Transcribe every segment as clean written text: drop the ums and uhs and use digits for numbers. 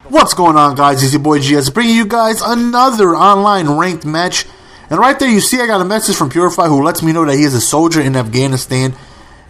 What's going on, guys? It's your boy GS bringing you guys another online ranked match. And right there you see I got a message from Purify who lets me know that he is a soldier in Afghanistan.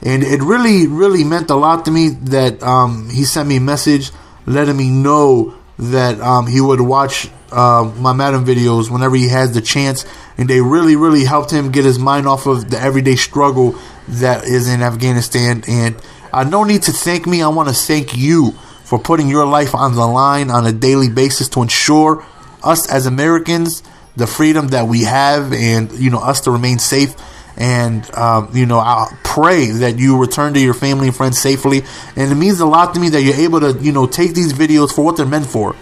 And it really meant a lot to me that he sent me a message letting me know that he would watch my Madden videos whenever he has the chance. And they really helped him get his mind off of the everyday struggle that is in Afghanistan. And no need to thank me. I want to thank you for putting your life on the line on a daily basis to ensure us as Americans the freedom that we have, and us to remain safe. And I pray that you return to your family and friends safely. And it means a lot to me that you're able to take these videos for what they're meant for.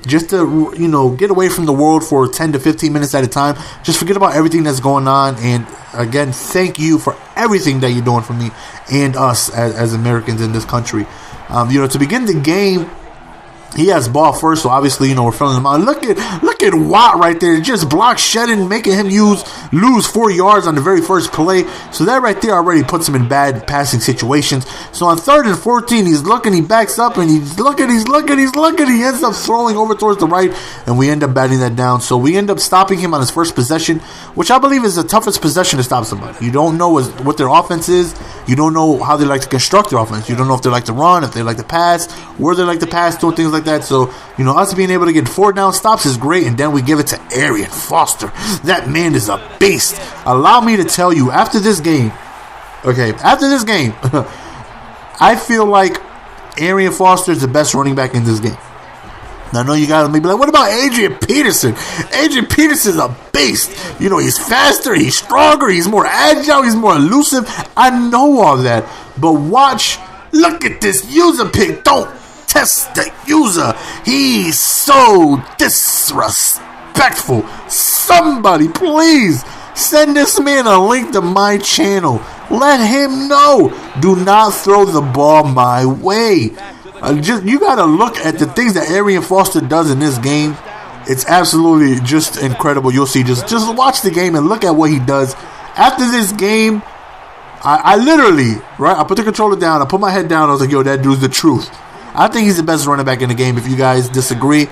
Just to get away from the world for 10 to 15 minutes at a time. Just forget about everything that's going on. And again, thank you for everything that you're doing for me and us as Americans in this country. To begin the game, he has ball first, so obviously, we're filling him out. Look at Watt right there. Just block shedding, making him lose 4 yards on the very first play. So that right there already puts him in bad passing situations. So on 3rd and 14, he's looking, he backs up, and he's looking. He ends up throwing over towards the right, and we end up batting that down. So we end up stopping him on his first possession, which I believe is the toughest possession to stop somebody. You don't know what their offense is. You don't know how they like to construct their offense. You don't know if they like to run, if they like to pass, where they like to pass, doing things like that. So, us being able to get 4 down stops is great, and then we give it to Arian Foster. That man is a beast. Allow me to tell you, after this game, I feel like Arian Foster is the best running back in this game. Now, I know you guys may be like, what about Adrian Peterson? Adrian Peterson is a beast. He's faster, he's stronger, he's more agile, he's more elusive. I know all that. But look at this user pick. Don't test the user. He's so disrespectful. Somebody, please send this man a link to my channel. Let him know. Do not throw the ball my way. You gotta look at the things that Arian Foster does in this game. It's absolutely just incredible. You'll see. Just watch the game and look at what he does. After this game, I literally, I put the controller down, I put my head down, I was like, yo, that dude's the truth. I think he's the best running back in the game. If you guys disagree,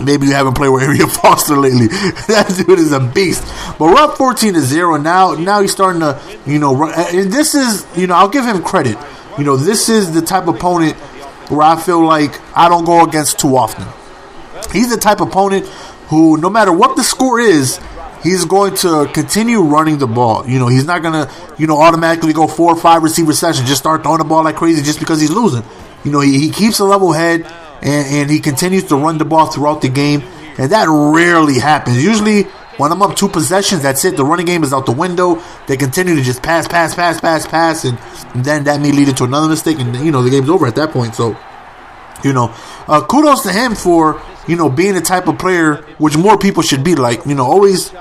maybe you haven't played with Arian Foster lately. That dude is a beast. But we're up 14-0 now. He's starting to, run. And this is, I'll give him credit. This is the type of opponent where I feel like I don't go against too often. He's the type of opponent who, no matter what the score is, he's going to continue running the ball. He's not going to, automatically go 4 or 5 receiver sessions, just start throwing the ball like crazy just because he's losing. He keeps a level head, and he continues to run the ball throughout the game, and that rarely happens. Usually, when I'm up 2 possessions, that's it. The running game is out the window. They continue to just pass, and then that may lead into another mistake, and the game's over at that point. So, kudos to him for being the type of player which more people should be like. Always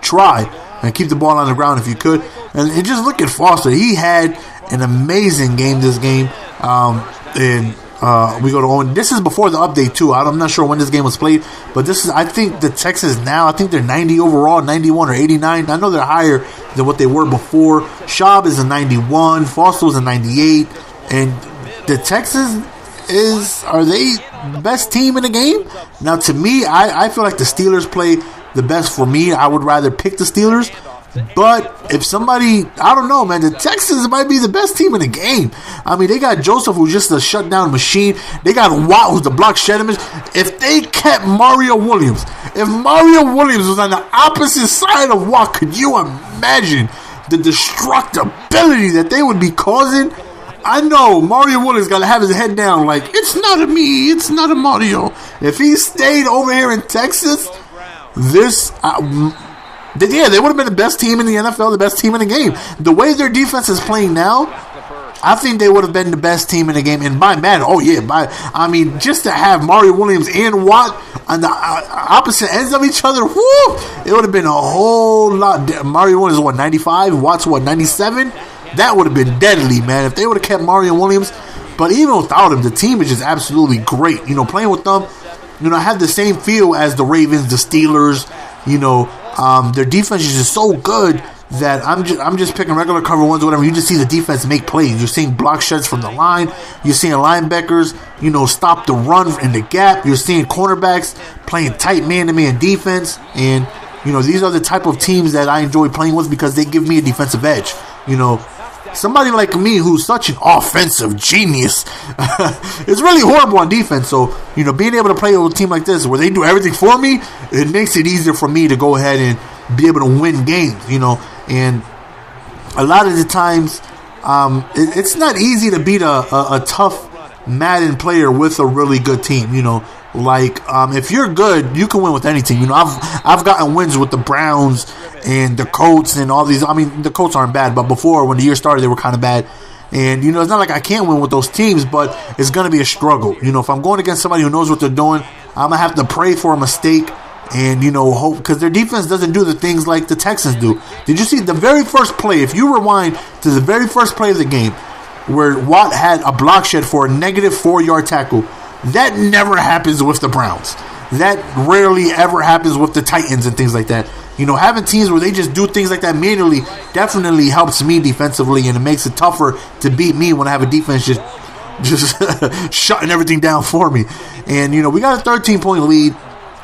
try and keep the ball on the ground if you could. And just look at Foster. He had an amazing game this game. We go to Owen. This is before the update too. I'm not sure when this game was played, but this is, I think the Texans now, I think they're 90 overall, 91 or 89. I know they're higher than what they were before. Schaub is a 91, Foster was a 98, and the Texans are they the best team in the game? Now, to me, I feel like the Steelers play the best for me. I would rather pick the Steelers. But if somebody, I don't know, man, the Texans might be the best team in the game. I mean, they got Joseph, who's just a shutdown machine. They got Watt, who's the block shedding. If they kept Mario Williams, if Mario Williams was on the opposite side of Watt, could you imagine the destructibility that they would be causing? I know Mario Williams got to have his head down like, it's not a me, it's not a Mario. If he stayed over here in Texas, they would have been the best team in the NFL, the best team in the game. The way their defense is playing now, I think they would have been the best team in the game. And by Madden, just to have Mario Williams and Watt on the opposite ends of each other, it would have been a whole lot. Mario Williams is 95, Watt's 97. That would have been deadly, man, if they would have kept Mario Williams. But even without him, the team is just absolutely great. Playing with them, I have the same feel as the Ravens, the Steelers. Their defense is just so good that I'm just picking regular cover ones or whatever. You just see the defense make plays. You're seeing block sheds from the line. You're seeing linebackers, stop the run in the gap. You're seeing cornerbacks playing tight man-to-man defense. And, these are the type of teams that I enjoy playing with because they give me a defensive edge. Somebody like me who's such an offensive genius is really horrible on defense. So, being able to play with a team like this where they do everything for me, it makes it easier for me to go ahead and be able to win games, And a lot of the times, it's not easy to beat a tough Madden player with a really good team, if you're good, you can win with any team. I've gotten wins with the Browns and the Colts and all these. I mean, the Colts aren't bad, but before, when the year started, they were kind of bad. And, it's not like I can't win with those teams, but it's going to be a struggle. If I'm going against somebody who knows what they're doing, I'm going to have to pray for a mistake and, hope, because their defense doesn't do the things like the Texans do. Did you see the very first play? If you rewind to the very first play of the game where Watt had a block shed for a negative 4-yard tackle, that never happens with the Browns. That rarely ever happens with the Titans and things like that. Having teams where they just do things like that manually definitely helps me defensively, and it makes it tougher to beat me when I have a defense just shutting everything down for me. And, we got a 13-point lead,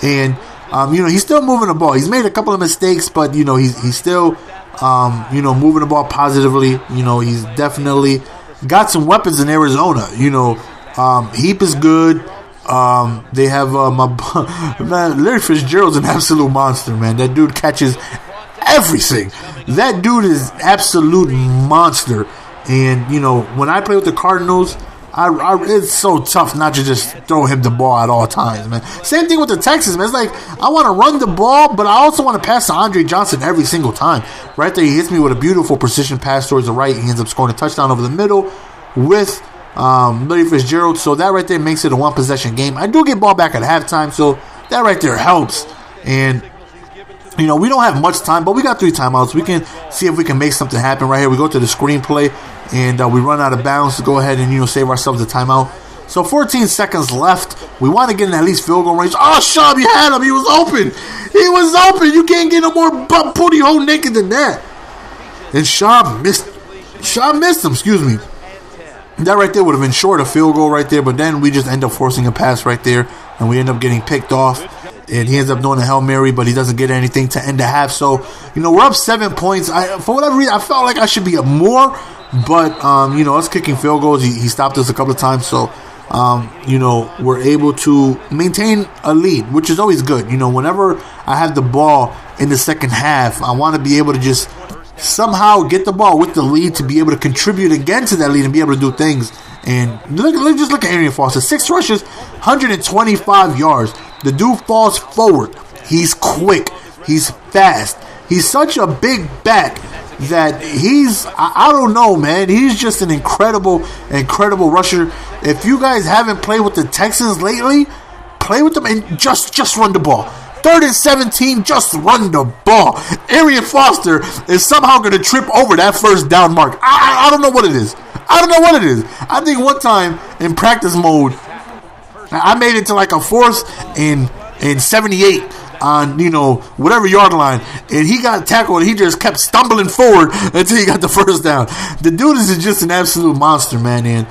and, he's still moving the ball. He's made a couple of mistakes, but, he's still, moving the ball positively. He's definitely got some weapons in Arizona. Heap is good. They have man, Larry Fitzgerald's an absolute monster, man. That dude catches everything. That dude is absolute monster. And when I play with the Cardinals, it's so tough not to just throw him the ball at all times, man. Same thing with the Texans, man. It's like I want to run the ball, but I also want to pass to Andre Johnson every single time. Right there, he hits me with a beautiful precision pass towards the right. He ends up scoring a touchdown over the middle with Larry Fitzgerald. So that right there makes it a one-possession game. I do get ball back at halftime, so that right there helps. And we don't have much time, but we got 3 timeouts. We can see if we can make something happen right here. We go to the screenplay, and we run out of bounds to go ahead and save ourselves a timeout. So 14 seconds left. We want to get in at least field goal range. Oh, Schaub, you had him. He was open. He was open. You can't get no more butt booty hole naked than that. And Schaub missed him. Excuse me. That right there would have been short a field goal right there, but then we just end up forcing a pass right there, and we end up getting picked off. And he ends up doing a Hail Mary, but he doesn't get anything to end the half. So, we're up 7 points. For whatever reason, I felt like I should be up more, but, us kicking field goals, he stopped us a couple of times. So, we're able to maintain a lead, which is always good. Whenever I have the ball in the second half, I want to be able to just somehow get the ball with the lead to be able to contribute again to that lead and be able to do things. And just look at Arian Foster. 6 rushes, 125 yards. The dude falls forward. He's quick. He's fast. He's such a big back that I don't know, man. He's just an incredible rusher. If you guys haven't played with the Texans lately, play with them and just run the ball. 3rd and 17, just run the ball. Arian Foster is somehow going to trip over that first down mark. I don't know what it is. I think one time in practice mode, I made it to like a 4th and 78 on, whatever yard line, and he got tackled, and he just kept stumbling forward until he got the first down. The dude is just an absolute monster, man, and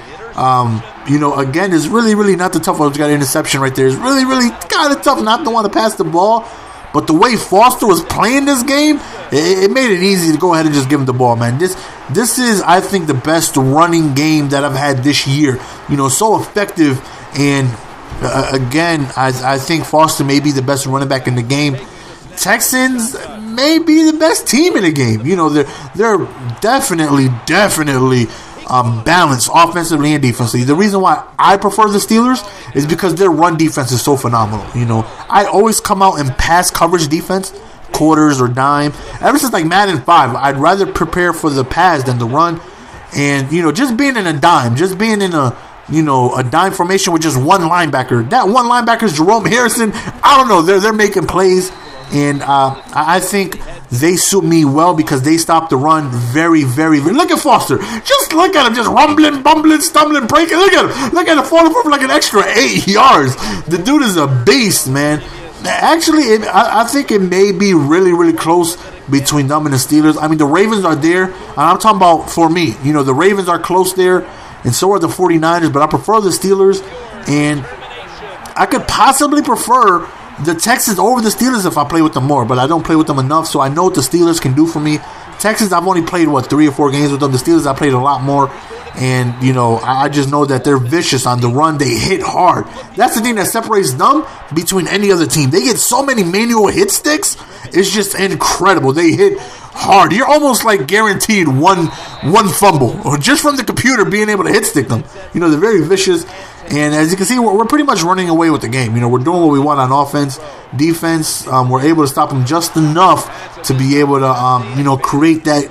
again, it's really, really not the tough one. He's got an interception right there. It's really, really kind of tough not to want to pass the ball. But the way Foster was playing this game, it made it easy to go ahead and just give him the ball, man. This is, I think, the best running game that I've had this year. So effective. And, again, I think Foster may be the best running back in the game. Texans may be the best team in the game. They're definitely balanced offensively and defensively. The reason why I prefer the Steelers is because their run defense is so phenomenal. I always come out in pass coverage defense, quarters or dime. Ever since like Madden 5, I'd rather prepare for the pass than the run. And, just being in a dime, just being in a dime formation with just one linebacker. That one linebacker is Jerome Harrison. I don't know. They're making plays. And I think they suit me well because they stop the run very, very. Look at Foster. Just look at him, just rumbling, bumbling, stumbling, breaking. Look at him. Look at him falling for like an extra 8 yards. The dude is a beast, man. Actually, I think it may be really, really close between them and the Steelers. I mean, the Ravens are there, and I'm talking about for me. You know, the Ravens are close there, and so are the 49ers, but I prefer the Steelers, and I could possibly prefer the Texans over the Steelers if I play with them more, but I don't play with them enough, so I know what the Steelers can do for me. Texans, I've only played, 3 or 4 games with them. The Steelers, I played a lot more. And, you know, I just know that they're vicious on the run. They hit hard. That's the thing that separates them between any other team. They get so many manual hit sticks. It's just incredible. They hit hard. You're almost like guaranteed one fumble, or just from the computer being able to hit stick them. You know, they're very vicious. And as you can see, we're pretty much running away with the game. You know, we're doing what we want on offense. Defense, we're able to stop them just enough to be able to, you know, create that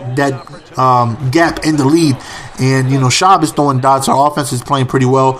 gap in the lead. And, you know, Schaub is throwing dots. Our offense is playing pretty well.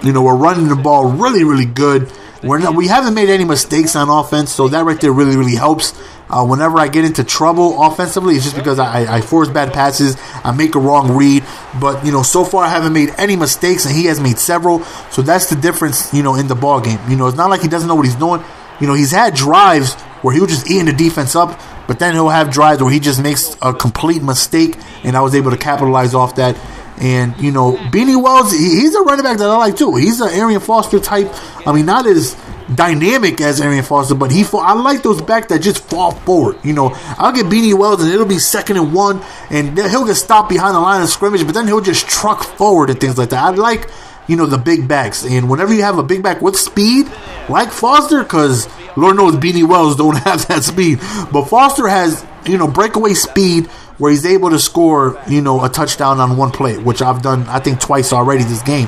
You know, we're running the ball really, really good. We haven't made any mistakes on offense, so that right there really, really helps. Whenever I get into trouble offensively, it's just because I force bad passes, I make a wrong read. But, you know, so far I haven't made any mistakes, and he has made several. So that's the difference, you know, in the ball game. You know, it's not like he doesn't know what he's doing. You know, he's had drives where he'll just eating the defense up, but then he'll have drives where he just makes a complete mistake, and I was able to capitalize off that. And, you know, Beanie Wells, he's a running back that I like too. He's an Arian Foster type. I mean, not as dynamic as Arian Foster, but I like those backs that just fall forward. You know, I'll get Beanie Wells and it'll be 2nd and 1, and he'll get stopped behind the line of scrimmage, but then he'll just truck forward and things like that. I like, you know, the big backs. And whenever you have a big back with speed, like Foster, because Lord knows Beanie Wells don't have that speed, but Foster has, you know, breakaway speed where he's able to score, you know, a touchdown on one play, which I've done, I think, twice already this game.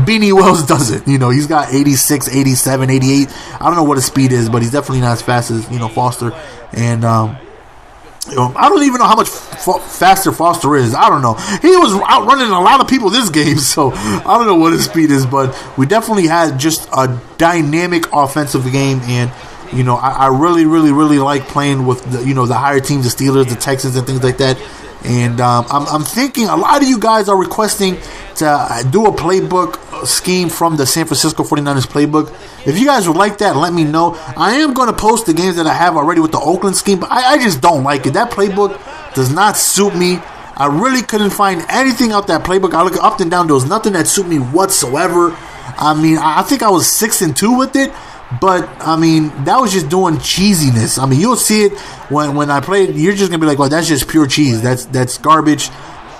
Beanie Wells doesn't. You know, he's got 86, 87, 88. I don't know what his speed is, but he's definitely not as fast as, you know, Foster. And you know, I don't even know how much faster Foster is. I don't know. He was outrunning a lot of people this game, so I don't know what his speed is, but we definitely had just a dynamic offensive game. And, you know, I really, really, really like playing with the, you know, the higher teams, the Steelers, the Texans, and things like that. And I'm thinking a lot of you guys are requesting to do a playbook scheme from the San Francisco 49ers playbook. If you guys would like that, let me know. I am going to post the games that I have already with the Oakland scheme, but I just don't like it. That playbook does not suit me. I really couldn't find anything out that playbook. I look up and down. There was nothing that suited me whatsoever. I mean, I think I was 6-2 with it. But, I mean, that was just doing cheesiness. I mean, you'll see it when I play it. You're just going to be like, well, that's just pure cheese. That's garbage.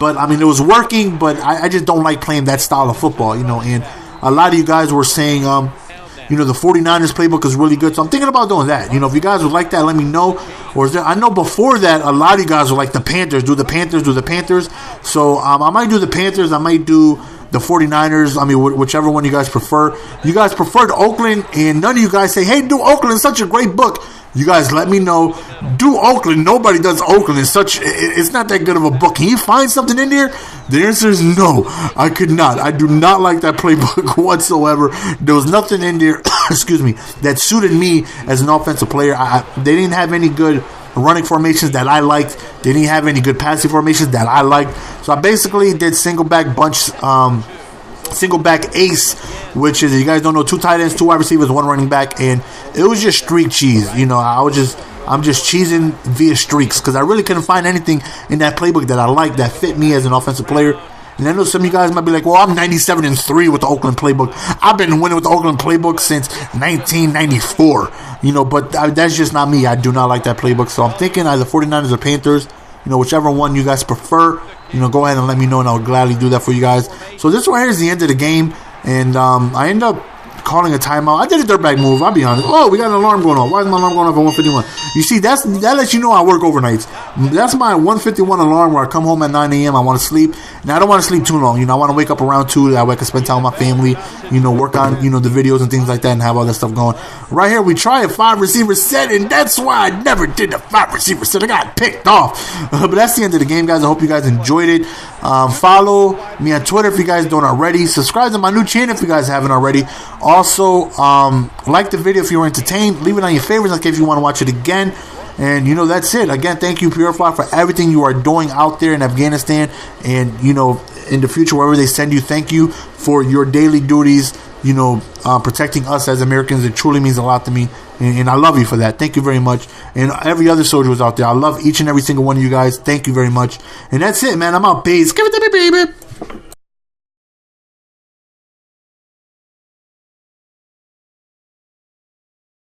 But, I mean, it was working, but I just don't like playing that style of football, you know. And a lot of you guys were saying, you know, the 49ers playbook is really good. So I'm thinking about doing that. You know, if you guys would like that, let me know. Or is there, I know before that, a lot of you guys were like, the Panthers. Do the Panthers. So I might do the Panthers. I might do the 49ers, I mean, whichever one you guys prefer. You guys preferred Oakland, and none of you guys say, hey, do Oakland. It's such a great book. You guys let me know. Do Oakland. Nobody does Oakland. It's not that good of a book. Can you find something in there? The answer is no. I could not. I do not like that playbook whatsoever. There was nothing in there, excuse me, that suited me as an offensive player. They didn't have any good running formations that I liked. They didn't have any good passing formations that I liked. So I basically did single back bunch, single back ace, which is, you guys don't know, 2 tight ends, 2 wide receivers, 1 running back, and it was just streak cheese. You know, I'm just cheesing via streaks because I really couldn't find anything in that playbook that I liked that fit me as an offensive player. And I know some of you guys might be like, well, I'm 97-3 with the Oakland playbook. I've been winning with the Oakland playbook since 1994. You know, but that's just not me. I do not like that playbook. So I'm thinking either 49ers or Panthers. You know, whichever one you guys prefer, you know, go ahead and let me know, and I'll gladly do that for you guys. So this right here is the end of the game. And I end up calling a timeout. I did a dirtbag move, I'll be honest. Oh, we got an alarm going on. Why is my alarm going off at 151? You see, that lets you know I work overnights. That's my 151 alarm where I come home at 9 a.m. I want to sleep. And I don't want to sleep too long. You know, I want to wake up around 2. That way I can spend time with my family, you know, work on, you know, the videos and things like that and have all that stuff going. Right here, we try a 5-receiver set, and that's why I never did the 5-receiver set. I got picked off. But that's the end of the game, guys. I hope you guys enjoyed it. Follow me on Twitter if you guys don't already. Subscribe to my new channel if you guys haven't already. Also, like the video if you were entertained. Leave it on your favorites in case you want to watch it again. And, you know, that's it. Again, thank you, Purify, for everything you are doing out there in Afghanistan. And, you know, in the future, wherever they send you, thank you for your daily duties protecting us as Americans. It truly means a lot to me, and I love you for that. Thank you very much. And every other soldier who's out there, I love each and every single one of you guys. Thank you very much. And that's it, man. I'm out. Peace. Give it to me, baby.